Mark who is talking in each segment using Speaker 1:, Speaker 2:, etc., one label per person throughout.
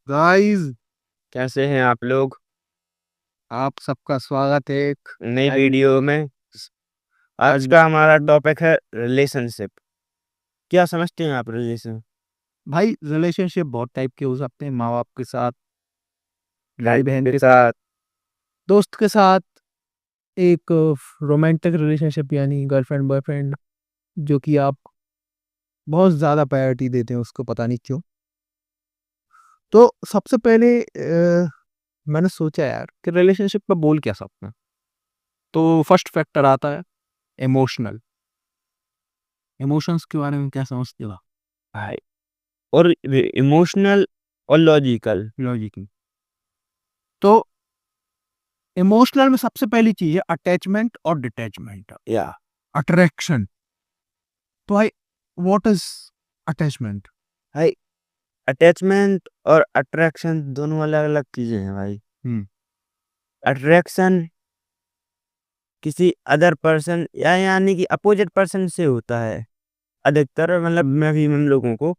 Speaker 1: Guys,
Speaker 2: कैसे हैं आप लोग?
Speaker 1: आप सबका स्वागत है एक
Speaker 2: नई
Speaker 1: नई
Speaker 2: वीडियो में। आज
Speaker 1: आज
Speaker 2: का हमारा टॉपिक है रिलेशनशिप। क्या समझते हैं आप रिलेशन?
Speaker 1: भाई रिलेशनशिप बहुत टाइप के हो सकते हैं। माँ बाप के साथ, भाई
Speaker 2: फ्रेंड
Speaker 1: बहन
Speaker 2: के
Speaker 1: के साथ,
Speaker 2: साथ।
Speaker 1: दोस्त के साथ, एक रोमांटिक रिलेशनशिप यानी गर्लफ्रेंड बॉयफ्रेंड, जो कि आप बहुत ज्यादा प्रायोरिटी देते हैं उसको, पता नहीं क्यों। तो सबसे पहले मैंने सोचा यार कि रिलेशनशिप में बोल क्या सकते हैं। तो फर्स्ट फैक्टर आता है इमोशनल। इमोशंस के बारे में क्या समझते हो?
Speaker 2: भाई, और इमोशनल और लॉजिकल।
Speaker 1: लॉजिक। तो इमोशनल में सबसे पहली चीज है अटैचमेंट और डिटैचमेंट।
Speaker 2: या
Speaker 1: अट्रैक्शन। तो भाई व्हाट इज अटैचमेंट?
Speaker 2: भाई, अटैचमेंट और अट्रैक्शन दोनों अलग अलग चीजें हैं भाई।
Speaker 1: हम्म।
Speaker 2: अट्रैक्शन किसी अदर पर्सन या यानी कि अपोजिट पर्सन से होता है अधिकतर, मतलब मैक्सिमम लोगों को।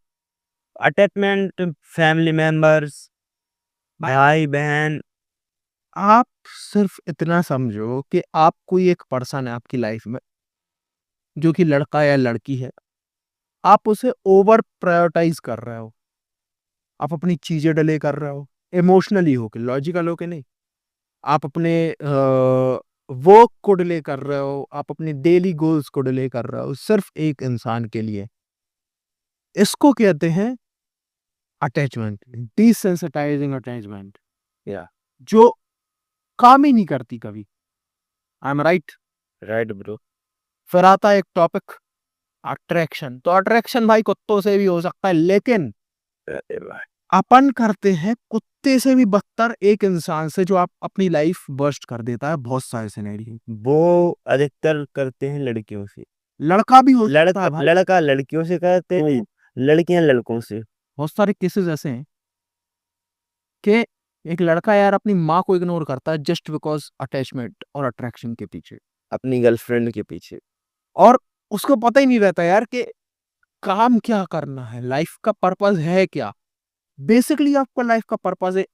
Speaker 2: अटैचमेंट फैमिली मेंबर्स,
Speaker 1: भाई
Speaker 2: भाई बहन।
Speaker 1: आप सिर्फ इतना समझो कि आप कोई एक पर्सन है आपकी लाइफ में, जो कि लड़का या लड़की है। आप उसे ओवर प्रायोरिटाइज कर रहे हो। आप अपनी चीजें डिले कर रहे हो, इमोशनली होके, लॉजिकल होके नहीं। आप अपने वर्क को डिले कर रहे हो, आप अपने डेली गोल्स को डिले कर रहे हो सिर्फ एक इंसान के लिए। इसको कहते हैं अटैचमेंट, डिसेंसिटाइजिंग अटैचमेंट,
Speaker 2: या
Speaker 1: जो काम ही नहीं करती कभी। I am right?
Speaker 2: Right bro.
Speaker 1: फिर आता है एक टॉपिक अट्रैक्शन। तो अट्रैक्शन भाई कुत्तों से भी हो सकता है, लेकिन
Speaker 2: अरे भाई,
Speaker 1: अपन करते हैं कुत्ते से भी बदतर एक इंसान से, जो आप अपनी लाइफ बर्स्ट कर देता है बहुत सारे सिनेरियो।
Speaker 2: वो अधिकतर करते हैं लड़कियों से।
Speaker 1: लड़का भी हो सकता
Speaker 2: लड़का
Speaker 1: है भाई।
Speaker 2: लड़का लड़कियों से करते हैं, लड़कियां लड़कों से।
Speaker 1: बहुत सारे केसेस ऐसे हैं कि एक लड़का यार अपनी माँ को इग्नोर करता है जस्ट बिकॉज अटैचमेंट और अट्रैक्शन के पीछे।
Speaker 2: अपनी गर्लफ्रेंड के पीछे।
Speaker 1: और उसको पता ही नहीं रहता यार कि काम क्या करना है, लाइफ का पर्पस है क्या। बेसिकली आपका लाइफ का पर्पस है,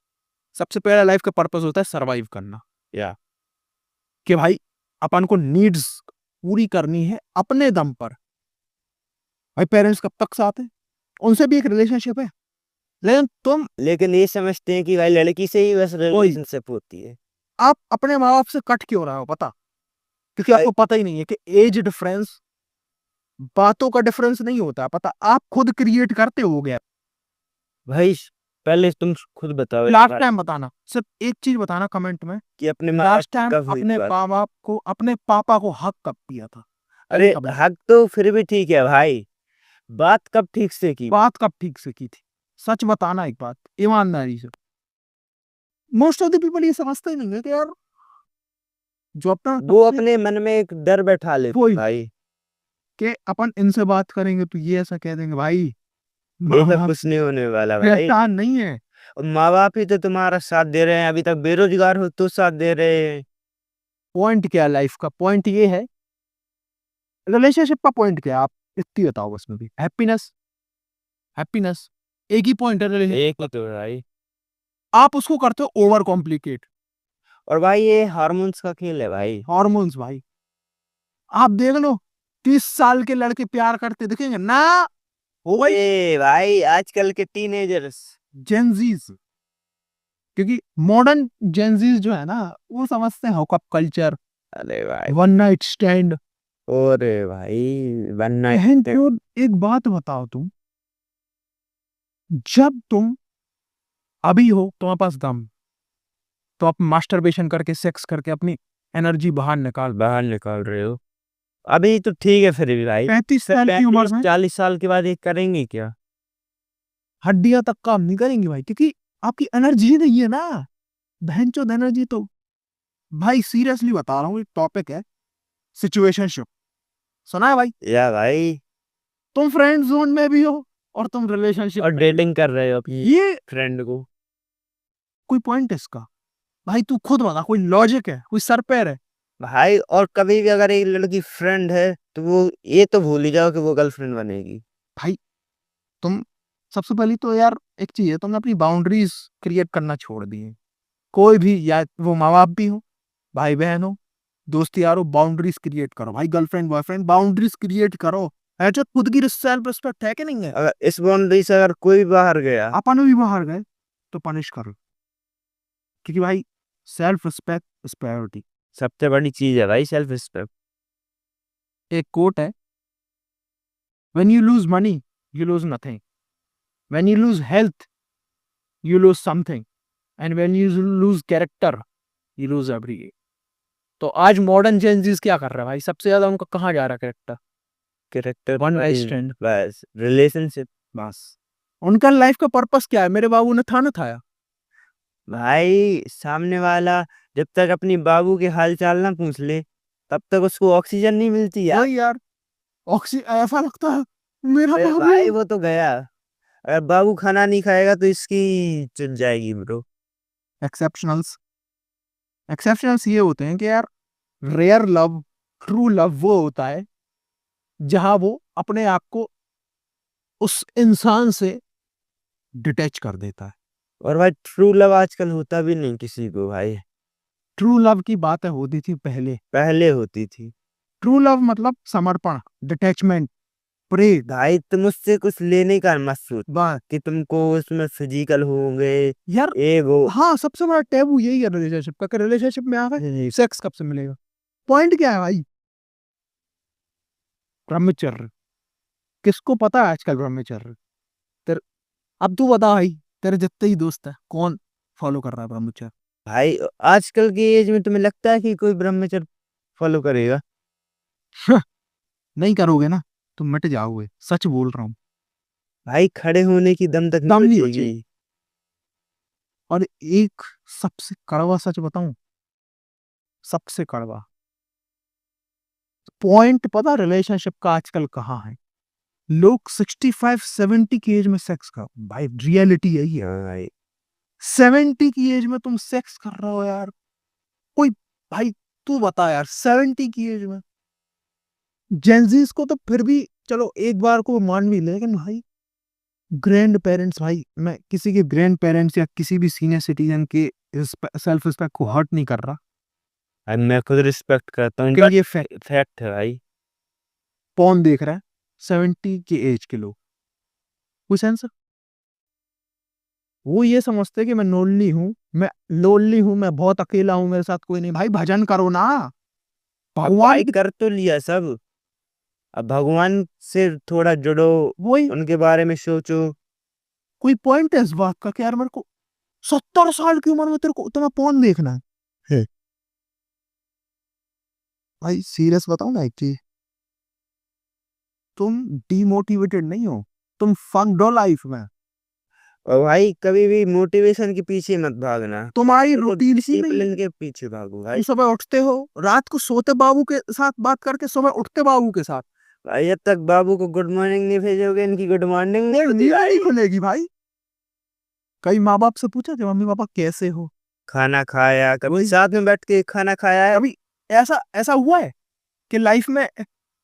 Speaker 1: सबसे पहला लाइफ का पर्पस होता है सरवाइव करना।
Speaker 2: या
Speaker 1: कि भाई अपन को नीड्स पूरी करनी है अपने दम पर। भाई पेरेंट्स कब तक साथ हैं, उनसे भी एक रिलेशनशिप है, लेकिन तुम
Speaker 2: लेकिन ये समझते हैं कि भाई लड़की से ही बस
Speaker 1: कोई,
Speaker 2: रिलेशनशिप होती है।
Speaker 1: आप अपने माँ बाप से कट क्यों रहे हो पता? क्योंकि
Speaker 2: भाई
Speaker 1: आपको पता ही नहीं है कि एज डिफरेंस, बातों का डिफरेंस नहीं होता पता, आप खुद क्रिएट करते हो गया।
Speaker 2: भाई, पहले तुम खुद बताओ एक
Speaker 1: लास्ट
Speaker 2: बार
Speaker 1: टाइम बताना, सिर्फ एक चीज बताना कमेंट में।
Speaker 2: कि अपने माँ बाप
Speaker 1: लास्ट
Speaker 2: की
Speaker 1: टाइम
Speaker 2: कब हुई
Speaker 1: अपने
Speaker 2: बात।
Speaker 1: माँ बाप को, अपने पापा को हक कब दिया था? ये
Speaker 2: अरे
Speaker 1: कमेंट।
Speaker 2: हक तो फिर भी ठीक है भाई, बात कब ठीक से की।
Speaker 1: बात कब ठीक से की थी? सच बताना एक बात, ईमानदारी से। मोस्ट ऑफ द पीपल ये समझते ही नहीं है कि यार जो अपना
Speaker 2: वो
Speaker 1: सबसे
Speaker 2: अपने मन में एक डर बैठा लेते
Speaker 1: कोई,
Speaker 2: भाई।
Speaker 1: कि अपन इनसे बात करेंगे तो ये ऐसा कह देंगे भाई
Speaker 2: ये
Speaker 1: माँ
Speaker 2: सब
Speaker 1: बाप
Speaker 2: कुछ नहीं होने वाला भाई।
Speaker 1: परेशान नहीं है।
Speaker 2: और माँ बाप ही तो तुम्हारा साथ दे रहे हैं, अभी तक बेरोजगार हो तो साथ दे रहे हैं।
Speaker 1: पॉइंट क्या है लाइफ का? पॉइंट ये है, रिलेशनशिप का पॉइंट क्या है? आप इतनी बताओ बस में भी, हैप्पीनेस। हैप्पीनेस एक ही पॉइंट है relationship
Speaker 2: एक
Speaker 1: का।
Speaker 2: ही तो है भाई।
Speaker 1: आप उसको करते हो ओवर कॉम्प्लिकेट।
Speaker 2: और भाई ये हार्मोन्स का खेल है भाई।
Speaker 1: हॉर्मोन्स भाई, आप देख लो, 30 साल के लड़के प्यार करते दिखेंगे ना, हो भाई
Speaker 2: ए भाई, आजकल के टीनेजर्स।
Speaker 1: जेंजीज। क्योंकि मॉडर्न जेंजीज जो है ना, वो समझते हैं हुकअप कल्चर,
Speaker 2: अरे भाई।
Speaker 1: One night stand.
Speaker 2: अरे भाई, वन
Speaker 1: बहन
Speaker 2: नाइट।
Speaker 1: चोद, एक बात बताओ तुम, जब तुम अभी हो तुम्हारे पास दम, तो आप मास्टरबेशन करके, सेक्स करके अपनी एनर्जी बाहर निकाल।
Speaker 2: बाहर निकाल रहे हो। अभी तो ठीक है फिर भी भाई।
Speaker 1: 35 साल की उम्र
Speaker 2: पैंतीस
Speaker 1: में
Speaker 2: 40 साल के बाद ये करेंगे क्या?
Speaker 1: हड्डियां तक काम नहीं करेंगी भाई, क्योंकि आपकी एनर्जी नहीं है ना। बहन चोद एनर्जी तो, भाई सीरियसली बता रहा हूँ, एक टॉपिक है सिचुएशनशिप। सुना है भाई?
Speaker 2: या भाई।
Speaker 1: तुम फ्रेंड जोन में भी हो और तुम रिलेशनशिप
Speaker 2: और
Speaker 1: में भी
Speaker 2: डेटिंग कर रहे हो
Speaker 1: हो।
Speaker 2: अपनी
Speaker 1: ये
Speaker 2: फ्रेंड को।
Speaker 1: कोई पॉइंट है इसका? भाई तू खुद बता, कोई लॉजिक है, कोई सर पैर है?
Speaker 2: भाई, और कभी भी अगर एक लड़की फ्रेंड है तो वो ये तो भूल ही जाओ कि वो गर्लफ्रेंड बनेगी।
Speaker 1: भाई तुम सबसे पहली तो यार एक चीज है, तुमने अपनी बाउंड्रीज क्रिएट करना छोड़ दी है। कोई भी, या वो माँ बाप भी हो, भाई बहन हो, दोस्त यार हो, बाउंड्रीज क्रिएट करो भाई। गर्लफ्रेंड बॉयफ्रेंड, बाउंड्रीज क्रिएट करो। ऐसे खुद की सेल्फ रिस्पेक्ट है कि नहीं है?
Speaker 2: अगर इस बाउंड्री से अगर कोई भी बाहर गया,
Speaker 1: अपन भी बाहर गए तो पनिश करो, क्योंकि भाई सेल्फ रिस्पेक्ट इज प्रायोरिटी।
Speaker 2: सबसे बड़ी चीज है भाई सेल्फ रिस्पेक्ट।
Speaker 1: एक कोट है, when you lose money you lose nothing, when you lose health you lose something, and when you lose character you lose everything. तो आज मॉडर्न जेनजीज क्या कर रहा है भाई? सबसे ज्यादा उनका कहाँ जा रहा है? Character,
Speaker 2: character,
Speaker 1: one night stand,
Speaker 2: बस रिलेशनशिप।
Speaker 1: बस। उनका लाइफ का पर्पस क्या है? मेरे बाबू ने था ना थाया।
Speaker 2: भाई सामने वाला जब तक अपनी बाबू के हाल चाल ना पूछ ले तब तक उसको ऑक्सीजन नहीं मिलती यार।
Speaker 1: वही यार, ऐसा लगता है मेरा
Speaker 2: अरे
Speaker 1: बाबू।
Speaker 2: भाई वो तो गया, अगर बाबू खाना नहीं खाएगा तो इसकी चुन जाएगी ब्रो।
Speaker 1: एक्सेप्शनल्स, एक्सेप्शनल्स ये होते हैं कि यार रेयर लव, ट्रू लव वो होता है जहां वो अपने आप को उस इंसान से डिटैच कर देता है।
Speaker 2: और भाई ट्रू लव आजकल होता भी नहीं किसी को भाई,
Speaker 1: ट्रू लव की बातें होती थी पहले।
Speaker 2: पहले होती थी।
Speaker 1: ट्रू लव मतलब समर्पण, डिटैचमेंट, प्रेम।
Speaker 2: भाई तुम उससे कुछ लेने का मत सोच
Speaker 1: बस
Speaker 2: कि तुमको उसमें फिजिकल होंगे
Speaker 1: यार,
Speaker 2: ये वो।
Speaker 1: हाँ, सबसे बड़ा टैबू यही है रिलेशनशिप का, कि रिलेशनशिप में आ गए सेक्स कब से मिलेगा? पॉइंट क्या है भाई? ब्रह्मचर्य। किसको पता है आजकल ब्रह्मचर्य? तेरे, अब तू बता भाई, तेरे जितने ही दोस्त है कौन फॉलो कर रहा है ब्रह्मचर्य?
Speaker 2: भाई आजकल की एज में तुम्हें लगता है कि कोई ब्रह्मचर्य फॉलो करेगा?
Speaker 1: नहीं करोगे ना तो मिट जाओगे, सच बोल रहा हूँ।
Speaker 2: भाई खड़े होने की दम तक
Speaker 1: दम नहीं
Speaker 2: बचेगी।
Speaker 1: बचेगी। और एक सबसे कड़वा सच बताऊं, सबसे कड़वा पॉइंट पता रिलेशनशिप का आजकल कहाँ है? लोग 65-70 की एज में सेक्स कर, भाई रियलिटी यही है।
Speaker 2: हाँ भाई
Speaker 1: 70 की एज में तुम सेक्स कर रहे हो यार? कोई, भाई तू बता यार, 70 की एज में। जेंजीज को तो फिर भी चलो एक बार को मान भी ले, लेकिन भाई ग्रैंड पेरेंट्स, भाई मैं किसी के ग्रैंड पेरेंट्स या किसी भी सीनियर सिटीजन के सेल्फ रिस्पेक्ट को हर्ट नहीं कर रहा,
Speaker 2: भाई मैं खुद रिस्पेक्ट करता हूँ,
Speaker 1: क्योंकि ये फैक्ट।
Speaker 2: फैक्ट है भाई।
Speaker 1: कौन देख रहा है 70 की एज के लोग? कोई सेंस? वो ये समझते हैं कि मैं लोनली हूँ, मैं बहुत अकेला हूँ, मेरे साथ कोई नहीं। भाई भजन करो ना,
Speaker 2: अब
Speaker 1: भगवान
Speaker 2: भाई
Speaker 1: की।
Speaker 2: कर तो लिया सब, अब भगवान से थोड़ा जुड़ो,
Speaker 1: वही,
Speaker 2: उनके बारे में सोचो।
Speaker 1: कोई पॉइंट है इस बात का कि यार मेरे को 70 साल की उम्र में तेरे को तुम्हें कौन देखना है? भाई सीरियस बताओ ना एक चीज, तुम डीमोटिवेटेड नहीं हो, तुम फंक्ड हो लाइफ में।
Speaker 2: और भाई कभी भी मोटिवेशन के पीछे मत भागना,
Speaker 1: तुम्हारी
Speaker 2: तो
Speaker 1: रूटीन ही नहीं
Speaker 2: डिसिप्लिन
Speaker 1: है।
Speaker 2: के पीछे भागो
Speaker 1: तुम
Speaker 2: भाई।
Speaker 1: सुबह उठते हो, रात को सोते बाबू के साथ बात करके सुबह उठते बाबू के साथ।
Speaker 2: भाई जब तक बाबू को गुड मॉर्निंग नहीं भेजोगे इनकी गुड मॉर्निंग नहीं होती
Speaker 1: नींद नहीं
Speaker 2: भाई।
Speaker 1: खुलेगी भाई। कई माँ बाप से पूछा कि मम्मी पापा कैसे हो?
Speaker 2: खाना खाया, कभी
Speaker 1: वही,
Speaker 2: साथ में बैठ के खाना खाया है?
Speaker 1: कभी ऐसा ऐसा हुआ है कि लाइफ में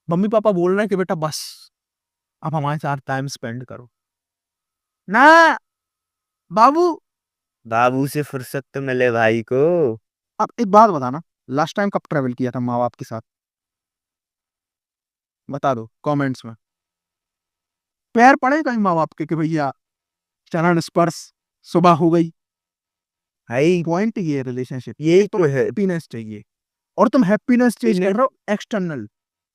Speaker 1: मम्मी पापा बोल रहे हैं कि बेटा बस अब हमारे साथ टाइम स्पेंड करो ना बाबू?
Speaker 2: बाबू से फुर्सत तो मिले भाई को।
Speaker 1: अब एक बात बताना, लास्ट टाइम कब ट्रेवल किया था माँ बाप के साथ? बता दो कमेंट्स में। पैर पड़े कहीं माँ बाप के कि भैया चरण स्पर्श, सुबह हो गई।
Speaker 2: भाई
Speaker 1: पॉइंट ये है रिलेशनशिप,
Speaker 2: यही
Speaker 1: तुम
Speaker 2: तो है।
Speaker 1: हैप्पीनेस चाहिए, और तुम हैप्पीनेस चेज कर रहे हो एक्सटर्नल।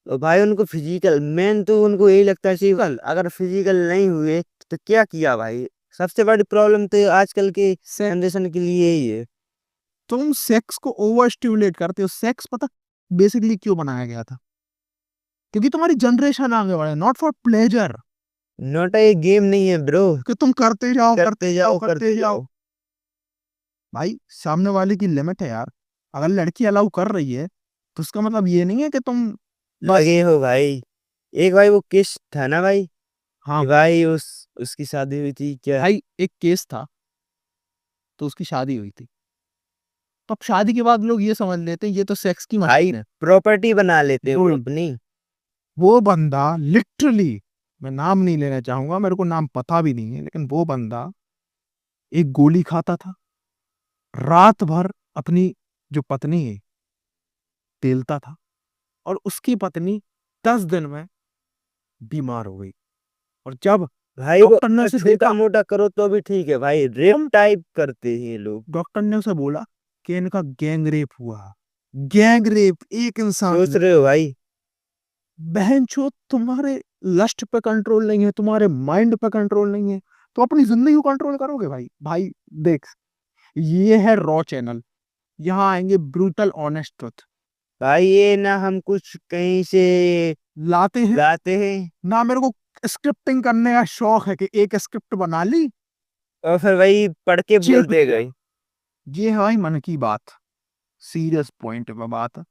Speaker 2: तो भाई उनको फिजिकल मेन तो उनको यही लगता है फिजिकल, अगर फिजिकल नहीं हुए तो क्या किया भाई। सबसे बड़ी प्रॉब्लम तो आजकल के जनरेशन के लिए यही है।
Speaker 1: तुम सेक्स को ओवर स्टिमुलेट करते हो। सेक्स पता बेसिकली क्यों बनाया गया था? क्योंकि तुम्हारी जनरेशन आगे बढ़े, नॉट फॉर प्लेजर।
Speaker 2: नोट ये गेम नहीं है ब्रो,
Speaker 1: कि तुम करते जाओ
Speaker 2: करते जाओ करते जाओ।
Speaker 1: भाई सामने वाले की लिमिट है यार। अगर लड़की अलाउ कर रही है तो उसका मतलब ये नहीं है कि तुम बस।
Speaker 2: लगे हो भाई। एक भाई वो केस था ना भाई,
Speaker 1: हाँ
Speaker 2: कि भाई उसकी शादी हुई थी क्या?
Speaker 1: भाई, एक केस था तो उसकी शादी हुई थी, तो अब शादी के बाद लोग ये समझ लेते हैं ये तो सेक्स की
Speaker 2: भाई
Speaker 1: मशीन है।
Speaker 2: प्रॉपर्टी बना लेते हो
Speaker 1: Dude,
Speaker 2: अपनी।
Speaker 1: वो बंदा लिटरली मैं नाम नहीं लेना चाहूंगा, मेरे को नाम पता भी नहीं है, लेकिन वो बंदा एक गोली खाता था, रात भर अपनी जो पत्नी है तेलता था, और उसकी पत्नी 10 दिन में बीमार हो गई। और जब
Speaker 2: भाई वो
Speaker 1: डॉक्टर ने उसे
Speaker 2: छोटा
Speaker 1: देखा,
Speaker 2: मोटा करो तो भी ठीक है भाई, रेप टाइप करते हैं ये लोग।
Speaker 1: डॉक्टर ने उसे बोला कि इनका गैंग रेप हुआ। गैंग रेप एक इंसान
Speaker 2: सोच
Speaker 1: ने।
Speaker 2: रहे हो भाई?
Speaker 1: बहनचोद, तुम्हारे लस्ट पे कंट्रोल नहीं है, तुम्हारे माइंड पे कंट्रोल नहीं है, तो अपनी जिंदगी को कंट्रोल करोगे भाई? भाई देख, ये है रॉ चैनल, यहाँ आएंगे ब्रूटल ऑनेस्ट ट्रुथ
Speaker 2: भाई ये ना हम कुछ कहीं से
Speaker 1: लाते हैं,
Speaker 2: लाते हैं
Speaker 1: ना मेरे को स्क्रिप्टिंग करने का शौक है कि एक स्क्रिप्ट बना ली,
Speaker 2: और फिर वही पढ़ के
Speaker 1: चेप
Speaker 2: बोलते
Speaker 1: दिया।
Speaker 2: गए।
Speaker 1: ये है भाई मन की बात, सीरियस पॉइंट पे बात है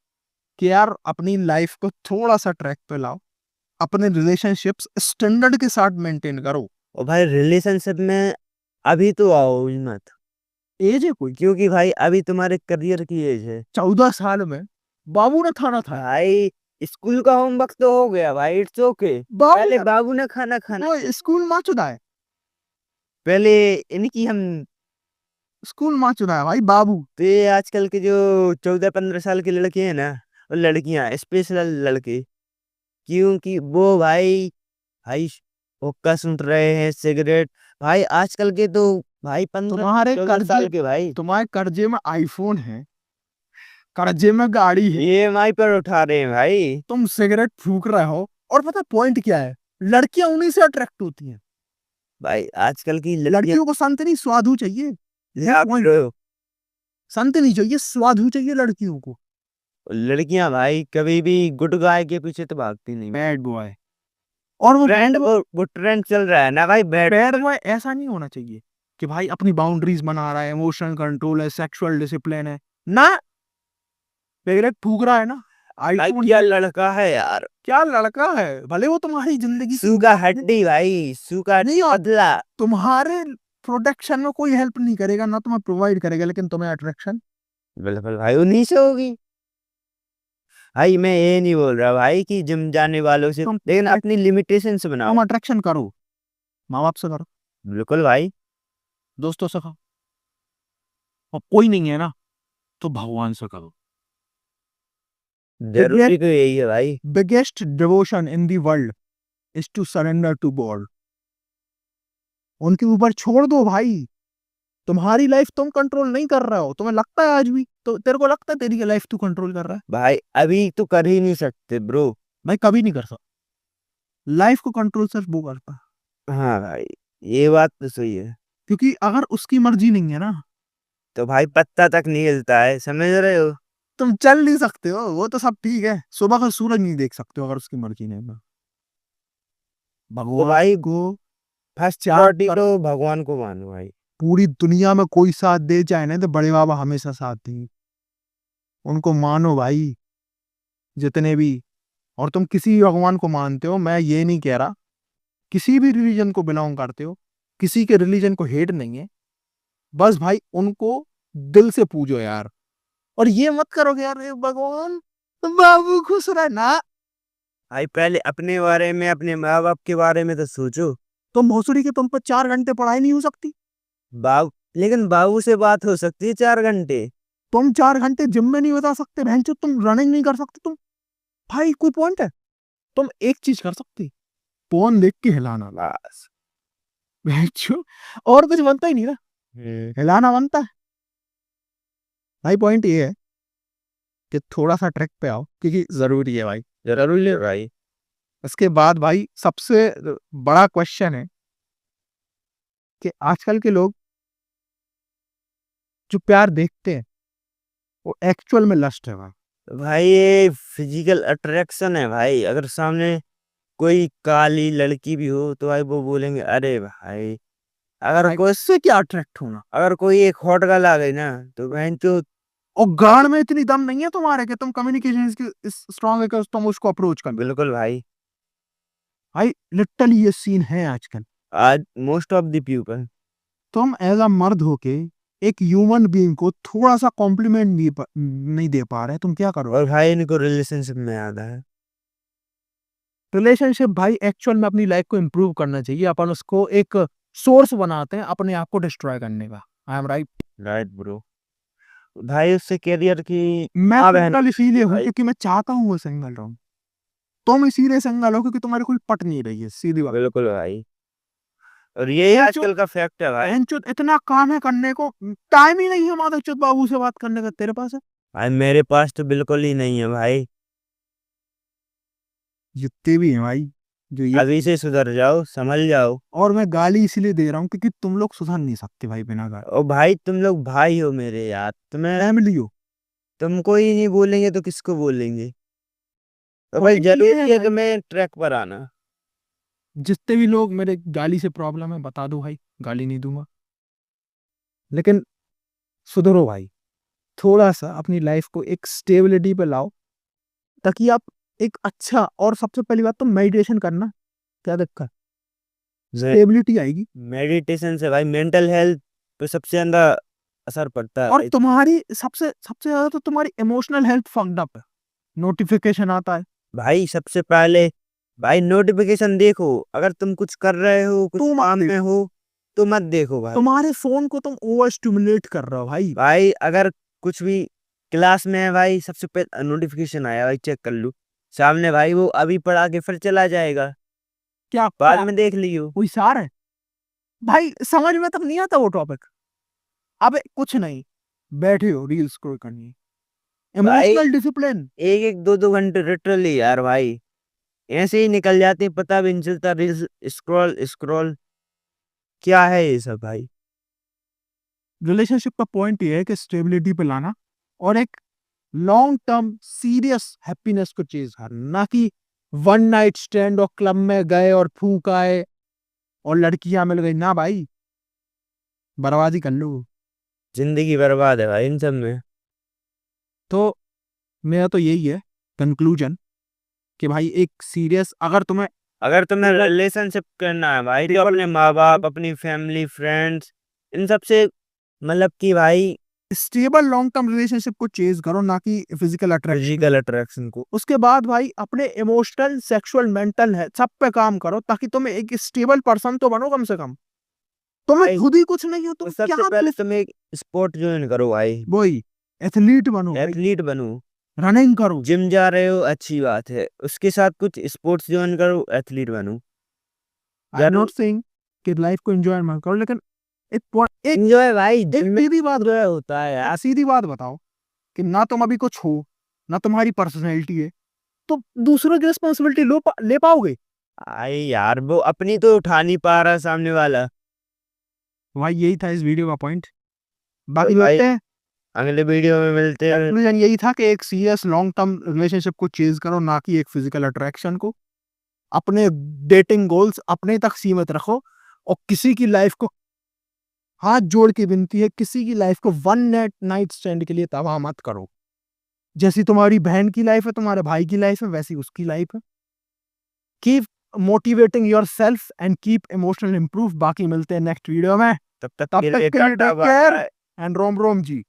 Speaker 1: कि यार अपनी लाइफ को थोड़ा सा ट्रैक पे लाओ, अपने रिलेशनशिप्स स्टैंडर्ड के साथ मेंटेन करो।
Speaker 2: और भाई रिलेशनशिप में अभी तो आओ ही मत,
Speaker 1: एज है कोई,
Speaker 2: क्योंकि भाई अभी तुम्हारे करियर की एज है।
Speaker 1: 14 साल में बाबू ने खाना खाया।
Speaker 2: भाई स्कूल का होमवर्क तो हो गया भाई, इट्स ओके।
Speaker 1: बाबू
Speaker 2: पहले
Speaker 1: ने,
Speaker 2: बाबू ने खाना खाना
Speaker 1: वो स्कूल माँ चुदा है,
Speaker 2: पहले इनकी हम।
Speaker 1: स्कूल माँ चुदा है भाई बाबू।
Speaker 2: तो ये आजकल के जो 14-15 साल की लड़के हैं ना, और लड़कियां स्पेशल लड़के, क्योंकि वो भाई भाई हुक्का सुन रहे हैं, सिगरेट। भाई आजकल के तो भाई 15
Speaker 1: तुम्हारे
Speaker 2: 14
Speaker 1: कर्जे,
Speaker 2: साल के भाई
Speaker 1: तुम्हारे कर्जे में आईफोन है, कर्जे में गाड़ी है,
Speaker 2: EMI पर उठा रहे हैं भाई।
Speaker 1: तुम सिगरेट फूक रहे हो, और पता पॉइंट क्या है? लड़कियां उन्हीं से अट्रैक्ट होती हैं।
Speaker 2: भाई आजकल की लड़कियां
Speaker 1: लड़कियों को संत नहीं स्वादु चाहिए, ये
Speaker 2: आप
Speaker 1: पॉइंट। संत नहीं चाहिए, स्वादु चाहिए लड़कियों को।
Speaker 2: लड़कियां भाई कभी भी गुड गाय के पीछे तो भागती नहीं।
Speaker 1: बैड बॉय, और वो
Speaker 2: ट्रेंड वो ट्रेंड चल रहा है ना भाई, बैड।
Speaker 1: बैड बॉय ऐसा नहीं होना चाहिए कि भाई अपनी बाउंड्रीज बना रहा है, इमोशनल कंट्रोल है, सेक्सुअल डिसिप्लिन है ना। सिगरेट फूक रहा है ना,
Speaker 2: भाई
Speaker 1: आईफोन,
Speaker 2: क्या लड़का है यार,
Speaker 1: क्या लड़का है, भले वो तुम्हारी जिंदगी की
Speaker 2: सूखा हड्डी भाई, सूखा
Speaker 1: नहीं, और
Speaker 2: पतला।
Speaker 1: तुम्हारे प्रोटेक्शन में कोई हेल्प नहीं करेगा, ना तुम्हें प्रोवाइड करेगा, लेकिन तुम्हें अट्रैक्शन।
Speaker 2: बिल्कुल भाई उन्हीं से होगी। भाई मैं ये नहीं बोल रहा भाई कि जिम जाने वालों से,
Speaker 1: तुम
Speaker 2: लेकिन अपनी लिमिटेशन से बनाओ।
Speaker 1: तुम अट्रैक्शन करो, माँ बाप से करो,
Speaker 2: बिल्कुल भाई।
Speaker 1: दोस्तों से करो, और कोई नहीं है ना तो भगवान से करो।
Speaker 2: जरूरी तो यही है भाई।
Speaker 1: Biggest devotion in the world is to surrender to God. उनके ऊपर छोड़ दो भाई, तुम्हारी लाइफ तुम कंट्रोल नहीं कर रहे हो, तुम्हें लगता है आज भी, तो तेरे को लगता है तेरी लाइफ तू कंट्रोल कर रहा है?
Speaker 2: भाई अभी तो कर ही नहीं सकते ब्रो।
Speaker 1: भाई कभी नहीं कर सकता, लाइफ को कंट्रोल सिर्फ वो करता है,
Speaker 2: हाँ भाई ये बात तो सही है।
Speaker 1: क्योंकि अगर उसकी मर्जी नहीं है ना,
Speaker 2: तो भाई पत्ता तक नहीं हिलता है, समझ रहे हो?
Speaker 1: तुम चल नहीं सकते हो, वो तो सब ठीक है, सुबह का सूरज नहीं देख सकते हो अगर उसकी मर्जी नहीं है ना।
Speaker 2: तो
Speaker 1: भगवान
Speaker 2: भाई
Speaker 1: को
Speaker 2: फर्स्ट
Speaker 1: क्या
Speaker 2: प्रायोरिटी
Speaker 1: कर,
Speaker 2: तो भगवान को मानो भाई।
Speaker 1: पूरी दुनिया में कोई साथ दे चाहे ना, तो बड़े बाबा हमेशा साथ देंगे, उनको मानो भाई, जितने भी। और तुम किसी भी भगवान को मानते हो, मैं ये नहीं कह रहा, किसी भी रिलीजन को बिलोंग करते हो, किसी के रिलीजन को हेट नहीं है, बस भाई उनको दिल से पूजो यार। और ये मत करो कि यार ये भगवान बाबू खुश रहे ना।
Speaker 2: भाई पहले अपने बारे में, अपने माँ बाप के बारे में तो सोचो।
Speaker 1: तुम भोसड़ी के, तुम पर 4 घंटे पढ़ाई नहीं हो सकती?
Speaker 2: बाबू, लेकिन बाबू से बात हो सकती है 4 घंटे।
Speaker 1: तुम 4 घंटे जिम में नहीं बता सकते, बहनचोद तुम रनिंग नहीं कर सकते तुम, भाई कोई पॉइंट है? तुम एक चीज कर सकती, फोन देख के हिलाना बस, बहनचोद, और कुछ बनता ही नहीं ना, हिलाना बनता है। भाई पॉइंट ये है कि थोड़ा सा ट्रैक पे आओ, क्योंकि जरूरी है भाई,
Speaker 2: जरूरी है भाई।
Speaker 1: इसके बाद भाई सबसे बड़ा क्वेश्चन है कि आजकल के लोग जो प्यार देखते हैं वो एक्चुअल में लस्ट है भाई।
Speaker 2: तो भाई ये फिजिकल अट्रैक्शन है भाई, अगर सामने कोई काली लड़की भी हो तो भाई वो बोलेंगे अरे भाई। अगर
Speaker 1: भाई
Speaker 2: कोई
Speaker 1: उससे क्या अट्रैक्ट होना,
Speaker 2: अगर कोई एक हॉट गर्ल आ गई ना, तो बहन तो
Speaker 1: और गाड़ में इतनी दम नहीं है तुम्हारे कि तुम कम्युनिकेशन स्ट्रांग है कि तुम उसको अप्रोच कर।
Speaker 2: बिल्कुल भाई।
Speaker 1: भाई लिटरली ये सीन है आजकल।
Speaker 2: आज मोस्ट ऑफ द पीपल।
Speaker 1: तुम एज अ मर्द होके एक ह्यूमन बीइंग को थोड़ा सा कॉम्प्लीमेंट नहीं दे पा रहे, तुम क्या करो?
Speaker 2: और भाई इनको रिलेशनशिप में आता है।
Speaker 1: रिलेशनशिप भाई एक्चुअल में अपनी लाइफ को इम्प्रूव करना चाहिए, अपन उसको एक सोर्स बनाते हैं अपने आप को डिस्ट्रॉय करने का। I am right?
Speaker 2: Right bro. भाई उससे करियर की
Speaker 1: मैं
Speaker 2: हाँ बहन
Speaker 1: सिंगल इसीलिए हूँ
Speaker 2: भाई।
Speaker 1: क्योंकि मैं चाहता हूँ वो सिंगल रहूं। तुम इसीलिए सिंगल हो क्योंकि तुम्हारी कोई पट नहीं रही है, सीधी बात।
Speaker 2: बिल्कुल भाई, और यही
Speaker 1: बहनचोद
Speaker 2: आजकल का फैक्ट है भाई।
Speaker 1: बहनचोद इतना काम है करने को, टाइम ही नहीं है माधवचोद बाबू से बात करने का। तेरे पास है?
Speaker 2: भाई मेरे पास तो बिल्कुल ही नहीं है भाई।
Speaker 1: जितने भी हैं भाई जो ये,
Speaker 2: अभी से सुधर जाओ, समझ जाओ।
Speaker 1: और मैं गाली इसीलिए दे रहा हूँ क्योंकि तुम लोग सुधर नहीं सकते भाई बिना गाली।
Speaker 2: ओ भाई तुम लोग भाई हो मेरे यार, तुम्हें
Speaker 1: फैमिली हो।
Speaker 2: तुमको ही नहीं बोलेंगे तो किसको बोलेंगे। तो भाई
Speaker 1: Point ये
Speaker 2: जरूरी
Speaker 1: है
Speaker 2: है
Speaker 1: भाई,
Speaker 2: कि मैं ट्रैक पर आना।
Speaker 1: जितने भी लोग मेरे गाली से प्रॉब्लम है बता दो भाई, गाली नहीं दूंगा, लेकिन सुधरो भाई। थोड़ा सा अपनी लाइफ को एक स्टेबिलिटी पे लाओ ताकि आप एक अच्छा, और सबसे पहली बात तो मेडिटेशन करना। क्या दिक्कत, स्टेबिलिटी आएगी।
Speaker 2: मेडिटेशन से भाई मेंटल हेल्थ पे सबसे ज्यादा असर पड़ता है
Speaker 1: और
Speaker 2: भाई।
Speaker 1: तुम्हारी सबसे सबसे ज्यादा तो तुम्हारी इमोशनल हेल्थ फक्ड अप है। नोटिफिकेशन आता है,
Speaker 2: भाई सबसे पहले भाई नोटिफिकेशन देखो, अगर तुम कुछ कर रहे हो, कुछ
Speaker 1: तुम
Speaker 2: काम में हो तो मत देखो भाई।
Speaker 1: तुम्हारे फोन को तुम ओवर स्टिमुलेट कर रहे हो भाई।
Speaker 2: भाई अगर कुछ भी क्लास में है भाई, सबसे पहले नोटिफिकेशन आया भाई चेक कर लूँ सामने, भाई वो अभी पढ़ा के फिर चला जाएगा,
Speaker 1: क्या
Speaker 2: बाद में देख लियो।
Speaker 1: कोई सार है भाई? समझ में तब नहीं आता वो टॉपिक। अबे कुछ नहीं, बैठे हो रील स्क्रॉल करनी है।
Speaker 2: भाई
Speaker 1: इमोशनल डिसिप्लिन।
Speaker 2: एक एक दो दो घंटे लिटरली यार भाई ऐसे ही निकल जाते हैं, पता भी नहीं चलता। रील्स स्क्रॉल स्क्रॉल, क्या है ये सब भाई।
Speaker 1: रिलेशनशिप का पॉइंट ये है कि स्टेबिलिटी पे लाना और एक लॉन्ग टर्म सीरियस हैप्पीनेस को चेज करना, ना कि वन नाइट स्टैंड और क्लब में गए और फूक आए और लड़कियां मिल गई ना भाई, बर्बादी कर लो।
Speaker 2: जिंदगी बर्बाद है भाई इन सब में।
Speaker 1: तो मेरा तो यही है कंक्लूजन कि भाई एक सीरियस, अगर तुम्हें
Speaker 2: अगर तुम्हें रिलेशनशिप करना है भाई तो अपने माँ बाप, अपनी फैमिली, फ्रेंड्स, इन सब से मतलब कि भाई
Speaker 1: स्टेबल लॉन्ग टर्म रिलेशनशिप को चेज करो, ना कि फिजिकल अट्रैक्शन।
Speaker 2: फिजिकल अट्रैक्शन को।
Speaker 1: उसके बाद भाई अपने इमोशनल सेक्सुअल मेंटल है सब पे काम करो ताकि तुम एक स्टेबल पर्सन तो बनो कम से कम। तुम्हें
Speaker 2: भाई
Speaker 1: खुद ही कुछ नहीं हो, तुम
Speaker 2: सबसे
Speaker 1: क्या
Speaker 2: पहले तुम एक स्पोर्ट ज्वाइन करो भाई,
Speaker 1: वही एथलीट बनो भाई,
Speaker 2: एथलीट बनो।
Speaker 1: रनिंग करो।
Speaker 2: जिम जा रहे हो अच्छी बात है, उसके साथ कुछ स्पोर्ट्स ज्वाइन करो, एथलीट बनो।
Speaker 1: आई एम नॉट सेइंग कि लाइफ को एंजॉय मत करो, लेकिन एक
Speaker 2: एंजॉय भाई
Speaker 1: एक
Speaker 2: जिम में
Speaker 1: सीधी बात
Speaker 2: enjoy होता है यार।
Speaker 1: सीधी बात बताओ कि ना तुम अभी कुछ हो, ना तुम्हारी पर्सनैलिटी है, तो दूसरों की रिस्पॉन्सिबिलिटी ले पाओगे?
Speaker 2: आई यार वो अपनी तो उठा नहीं पा रहा सामने वाला।
Speaker 1: भाई यही था इस वीडियो का पॉइंट। बाकी
Speaker 2: भाई
Speaker 1: मिलते हैं।
Speaker 2: अगले वीडियो में मिलते हैं।
Speaker 1: कंक्लूजन यही था कि एक सीरियस लॉन्ग टर्म रिलेशनशिप को चेज करो, ना कि एक फिजिकल अट्रैक्शन को। अपने डेटिंग गोल्स अपने तक सीमित रखो, और किसी की लाइफ को, हाथ जोड़ के विनती है, किसी की लाइफ को वन नाइट स्टैंड के लिए तबाह मत करो। जैसी तुम्हारी बहन की लाइफ है, तुम्हारे भाई की लाइफ है, वैसी उसकी लाइफ है। Keep motivating your self and keep emotional improve. बाकी मिलते हैं नेक्स्ट वीडियो में।
Speaker 2: तब तक
Speaker 1: तब
Speaker 2: के
Speaker 1: तक
Speaker 2: लिए
Speaker 1: के लिए
Speaker 2: tata
Speaker 1: take care
Speaker 2: bye.
Speaker 1: And रोम रोम जी।